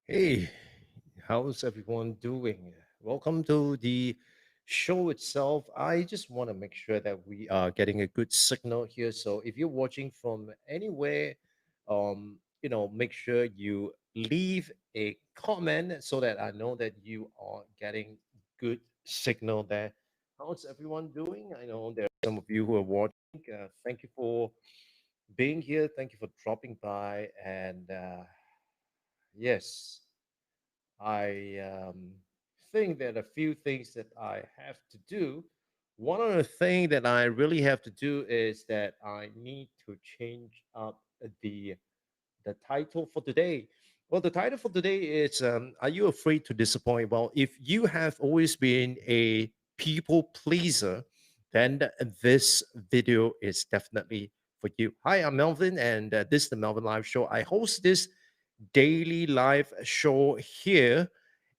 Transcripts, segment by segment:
Hey, how's everyone doing? Welcome to the show itself. I just want to make sure that we are getting a good signal here. So if you're watching from anywhere, make sure you leave a comment so that I know that you are getting good signal there. How's everyone doing? I know there are some of you who are watching. Thank you for being here. Thank you for dropping by. And yes. I think that a few things that I have to do. One of the things that I really have to do is that I need to change up the the title for today. Well, the title for today is Are You Afraid to Disappoint? Well, if you have always been a people pleaser, then this video is definitely for you. Hi, I'm Melvin, and this is the Melvin Live Show. I host this daily live show here.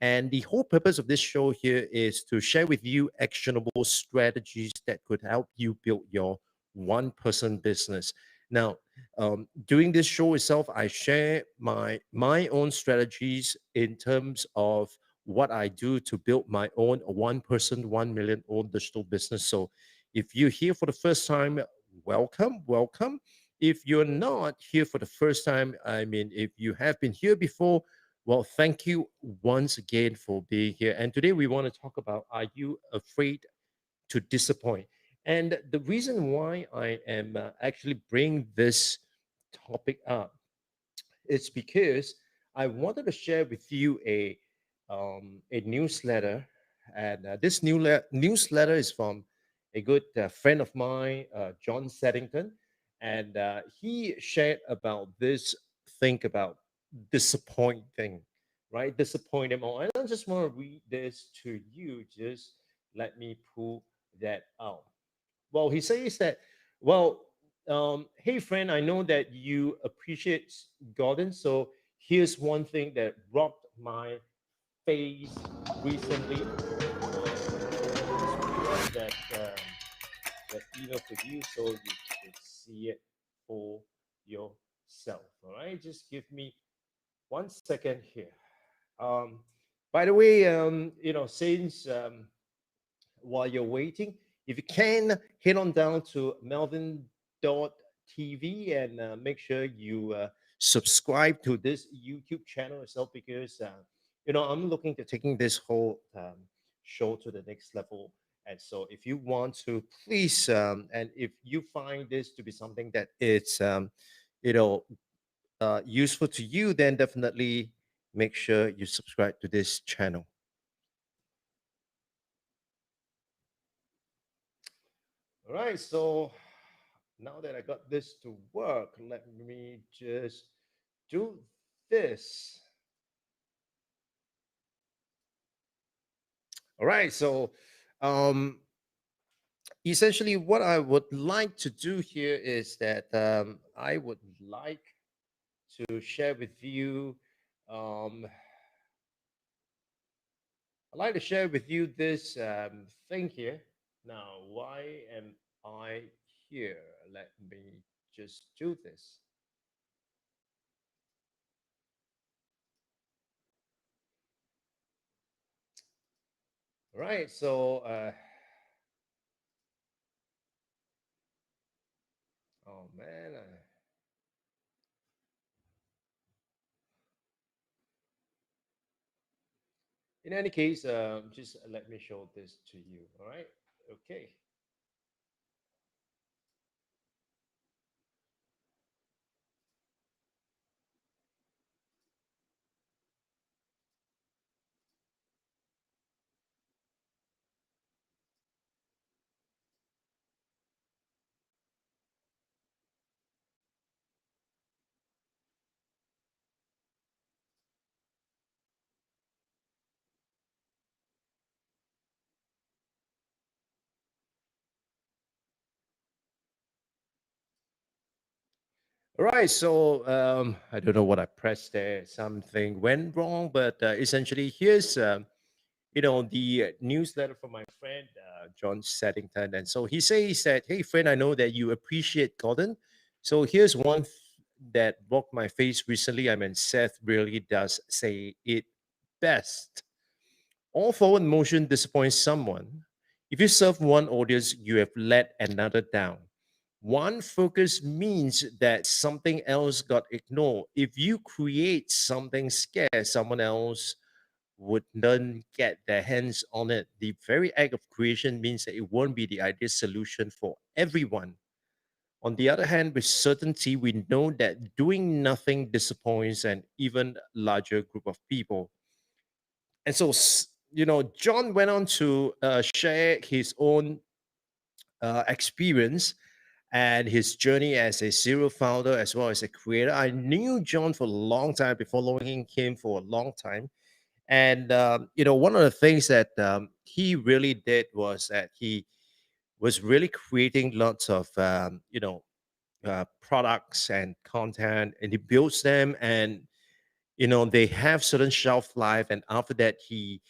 And the whole purpose of this show here is to share with you actionable strategies that could help you build your one person business. Now, during this show itself, I share my own strategies in terms of what I do to build my own one person, 1 million own digital business. So if you're here for the first time, welcome, welcome. If you're not here for the first time, I mean, if you have been here before, well, thank you once again for being here. And today we want to talk about, are you afraid to disappoint? And the reason why I am actually bringing this topic up is because I wanted to share with you a newsletter, and this newsletter is from a good friend of mine, John Seddington, and he shared about this thing about disappointing, right? Disappointing. And I just want to read this to you. Just let me pull that out. Well, he says that, well, hey, friend, I know that you appreciate Gordon. So here's one thing that rubbed my face recently. Just read that email to you so you could see it for yourself. All right, just give me 1 second here. Um, by the way, since while you're waiting, if you can, head on down to melvin.tv and make sure you subscribe to this YouTube channel itself because, I'm looking to taking this whole show to the next level. And so if you want to, please, and if you find this to be something that it's, you know, useful to you, then definitely make sure you subscribe to this channel. All right, so now that I got this to work, let me just do this. All right, so um, essentially, what I would like to do here is that I would like to share with you. Um, I'd like to share with you this thing here. Now, why am I here? Let me just do this. All right, so oh man, in any case, just let me show this to you. All right. Okay. All right. So I don't know what I pressed there. Something went wrong, but essentially, here's the newsletter from my friend John Seddington, and so he says that, hey, friend, I know that you appreciate Gordon. So here's that broke my face recently, I mean, Seth really does say it best. All forward motion disappoints someone. If you serve one audience, you have let another down. One focus means that something else got ignored. If you create something scarce, someone else would then get their hands on it. The very act of creation means that it won't be the ideal solution for everyone. On the other hand, with certainty, we know that doing nothing disappoints an even larger group of people. And so, John went on to share his own experience and his journey as a serial founder as well as a creator. I knew John for a long time, before following him for a long time. And, one of the things that he really did was that he was really creating lots of, products and content, and he builds them, and they have certain shelf life, and after that he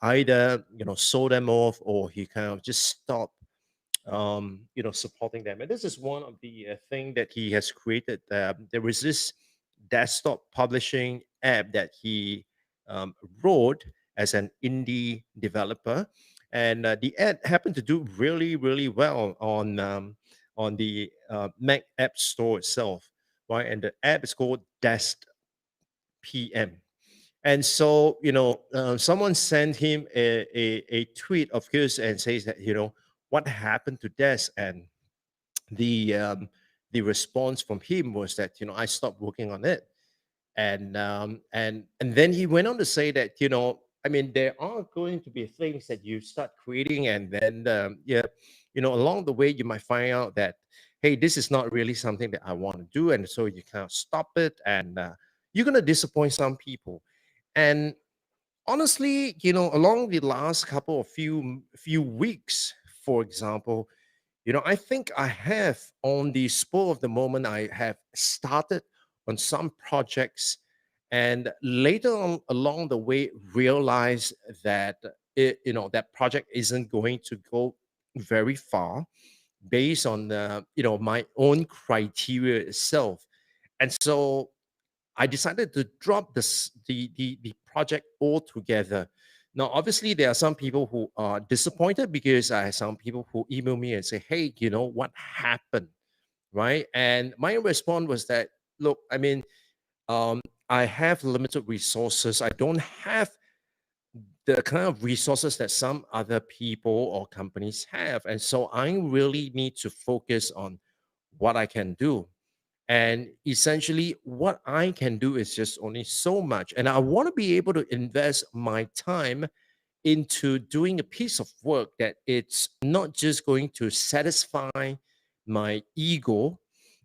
either sold them off, or he kind of just stopped supporting them. And this is one of the thing that he has created. There was this desktop publishing app that he wrote as an indie developer, and the app happened to do really, really well on the Mac App Store itself, right? And the app is called Desk PM. And so, someone sent him a tweet of his and says that, what happened to Des? And the the response from him was that, I stopped working on it. And then he went on to say that, I mean, there are going to be things that you start creating, and then yeah, along the way you might find out that, hey, this is not really something that I want to do, and so you kind of stop it, and you're going to disappoint some people. And honestly, along the last couple of few weeks, for example, I think I have, on the spur of the moment, I have started on some projects, and later on along the way realized that that project isn't going to go very far based on my own criteria itself. And so I decided to drop the project altogether. Now, obviously, there are some people who are disappointed, because I have some people who email me and say, "Hey, what happened?" Right? And my response was that, look, I mean, um, I have limited resources. I don't have the kind of resources that some other people or companies have, and so I really need to focus on what I can do. And essentially, what I can do is just only so much. And I want to be able to invest my time into doing a piece of work that it's not just going to satisfy my ego.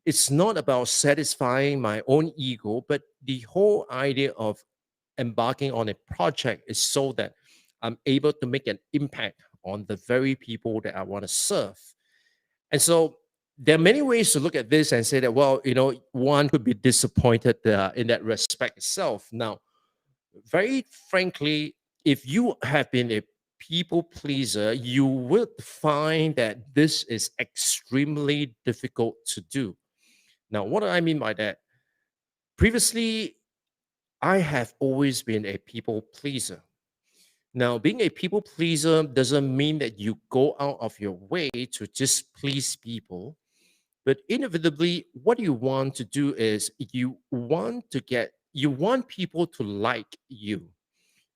It's not about satisfying my own ego, but the whole idea of embarking on a project is so that I'm able to make an impact on the very people that I want to serve. And so there are many ways to look at this and say that, well, one could be disappointed in that respect itself. Now, very frankly, if you have been a people pleaser, you would find that this is extremely difficult to do. Now, what do I mean by that? Previously, I have always been a people pleaser. Now, being a people pleaser doesn't mean that you go out of your way to just please people. But inevitably, what you want to do is you want people to like you.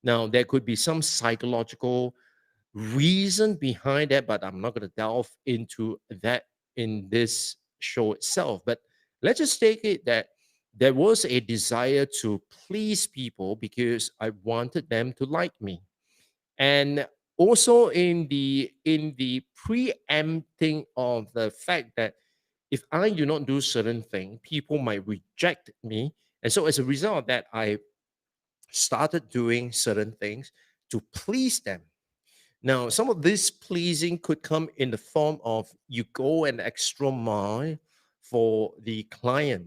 Now, there could be some psychological reason behind that, but I'm not going to delve into that in this show itself. But let's just take it that there was a desire to please people because I wanted them to like me. And also in the preempting of the fact that if I do not do certain thing, people might reject me. And so as a result of that, I started doing certain things to please them. Now, some of this pleasing could come in the form of you go an extra mile for the client,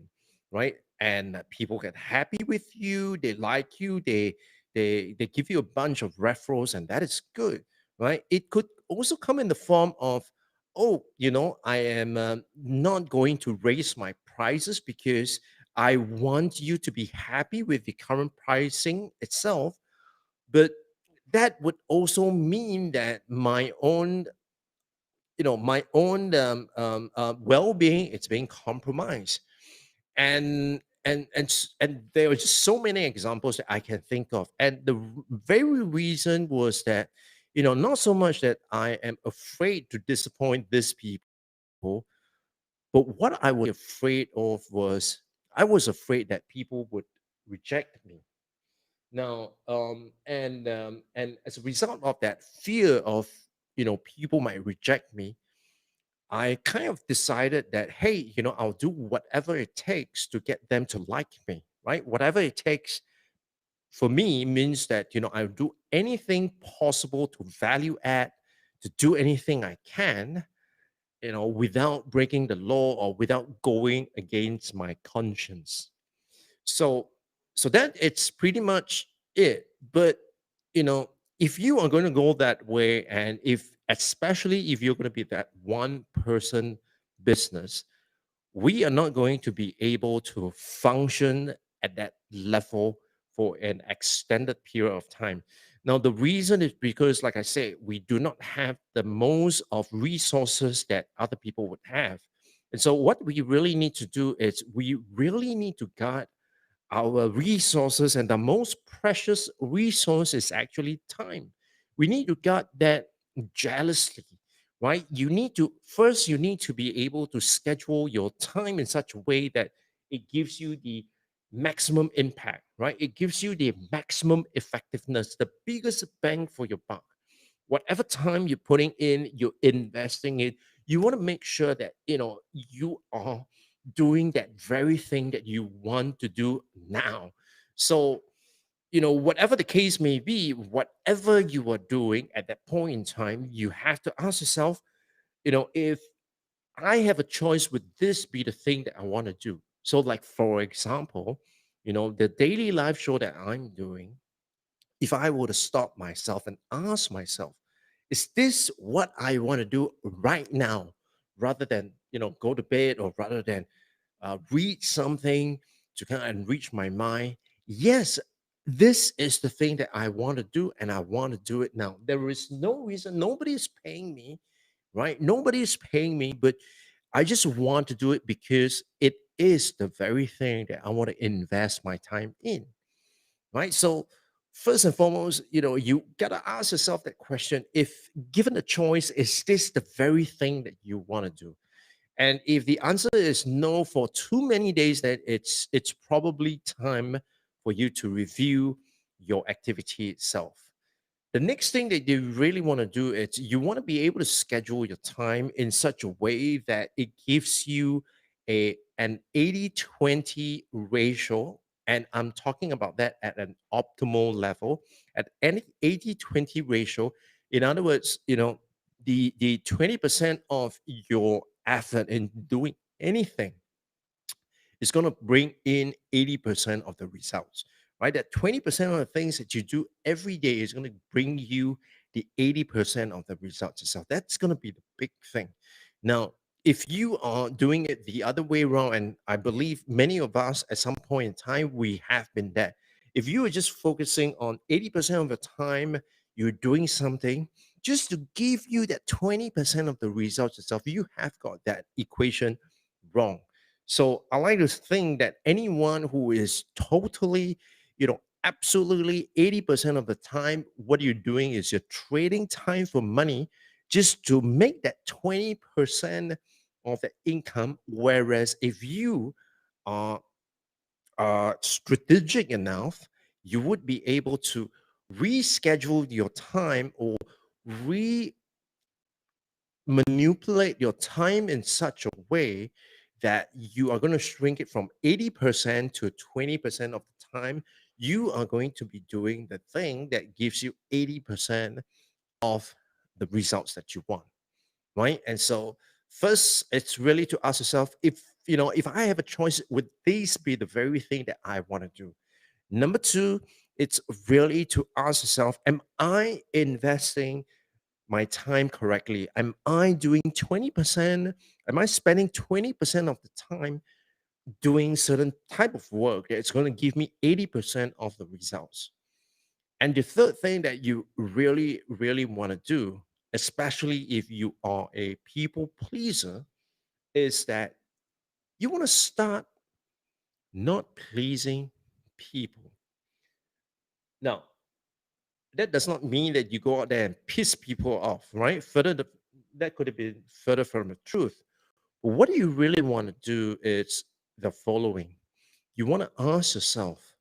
right? And people get happy with you, they like you, they give you a bunch of referrals, and that is good, right? It could also come in the form of, oh, I am not going to raise my prices because I want you to be happy with the current pricing itself, but that would also mean that my own well-being is being compromised. And there are just so many examples that I can think of, and the very reason was that, not so much that I am afraid to disappoint these people, but what I was afraid of was, I was afraid that people would reject me. Now, and as a result of that fear of, people might reject me, I kind of decided that, hey, I'll do whatever it takes to get them to like me, right? Whatever it takes for me means that, I'll do anything possible to value add, to do anything I can, without breaking the law or without going against my conscience. So, so that it's pretty much it. But, you know, if you are going to go that way, and especially if you're going to be that one person business, we are not going to be able to function at that level for an extended period of time. Now, the reason is because, like I said, we do not have the most of resources that other people would have. And so, what we really need to do is we really need to guard our resources, and the most precious resource is actually time. We need to guard that jealously, right? You need to be able to schedule your time in such a way that it gives you the maximum impact, right? It gives you the maximum effectiveness, the biggest bang for your buck. Whatever time you're putting in, you're investing it, you want to make sure that you are doing that very thing that you want to do now. So, whatever the case may be, whatever you are doing at that point in time, you have to ask yourself, if I have a choice, would this be the thing that I want to do? So, like, for example, the daily life show that I'm doing, if I were to stop myself and ask myself, is this what I want to do right now, rather than, go to bed, or rather than read something to kind of enrich my mind? Yes, this is the thing that I want to do, and I want to do it now. There is no reason, nobody is paying me, right? Nobody is paying me, but I just want to do it because it is the very thing that I want to invest my time in, right? So, first and foremost, you got to ask yourself that question: if given a choice, is this the very thing that you want to do? And if the answer is no for too many days, then it's probably time for you to review your activity itself. The next thing that you really want to do is you want to be able to schedule your time in such a way that it gives you an 80-20 ratio. And I'm talking about that at an optimal level, at any 80-20 ratio. In other words, the 20% of your effort in doing anything is going to bring in 80% of the results, right? That 20% of the things that you do every day is going to bring you the 80% of the results itself. That's going to be the big thing. Now, if you are doing it the other way around, and I believe many of us at some point in time, we have been there. If you are just focusing on 80% of the time, you're doing something just to give you that 20% of the results itself, you have got that equation wrong. So I like to think that anyone who is totally, absolutely 80% of the time, what you're doing is you're trading time for money just to make that 20% of the income. Whereas if you are strategic enough, you would be able to reschedule your time, or re manipulate your time in such a way that you are going to shrink it from 80% to 20% of the time. You are going to be doing the thing that gives you 80% of the results that you want, right? And so, first, it's really to ask yourself, if I have a choice, would this be the very thing that I want to do? Number two, it's really to ask yourself, am I investing my time correctly? Am I doing 20%? Am I spending 20% of the time doing certain type of work that's going to give me 80% of the results. And the third thing that you really, really want to do, especially if you are a people pleaser, is that you want to start not pleasing people. Now, that does not mean that you go out there and piss people off, right? That could have been further from the truth. But what you really want to do is the following. You want to ask yourself,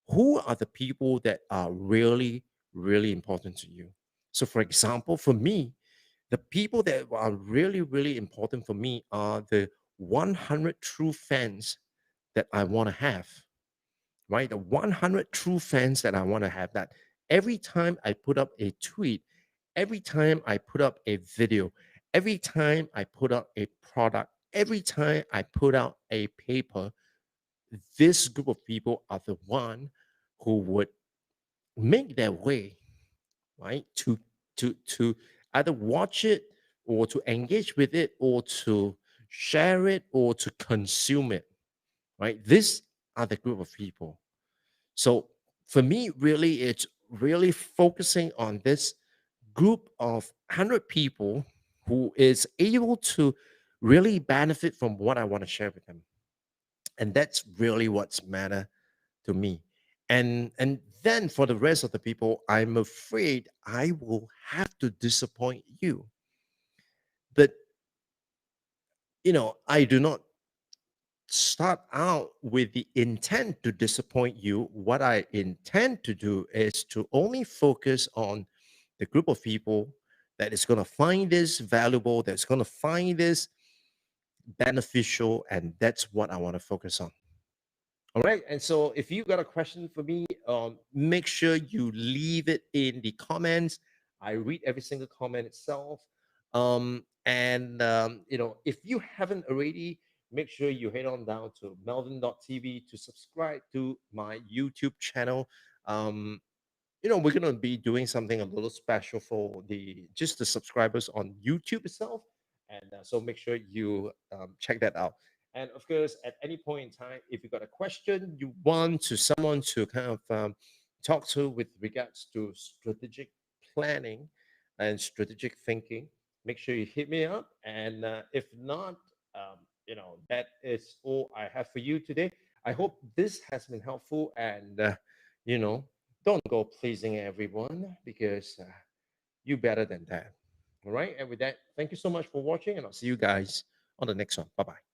who are the people that are really, really important to you? So, for example, for me, the people that are really, really important for me are the 100 true fans that I want to have, right? The 100 true fans that I want to have, that every time I put up a tweet, every time I put up a video, every time I put up a product, every time I put out a paper, this group of people are the one who would make their way, right, to either watch it or to engage with it or to share it or to consume it, right? These are the group of people. So for me, really, it's really focusing on this group of 100 people who is able to really benefit from what I want to share with them. And that's really what's matter to me. And then for the rest of the people, I'm afraid I will have to disappoint you. But I do not start out with the intent to disappoint you. What I intend to do is to only focus on the group of people that is going to find this valuable, that's going to find this beneficial, and that's what I want to focus on. All right. And so if you got a question for me, make sure you leave it in the comments. I read every single comment itself. If you haven't already, make sure you head on down to melvin.tv to subscribe to my YouTube channel. Um, we're gonna be doing something a little special for the subscribers on YouTube itself, and so make sure you check that out. And of course, at any point in time, if you got a question you want to someone to kind of talk to with regards to strategic planning and strategic thinking, make sure you hit me up. And if not, that is all I have for you today. I hope this has been helpful, and you know don't go pleasing everyone because you better than that. All right. And with that, thank you so much for watching, and I'll see you guys on the next one. Bye bye.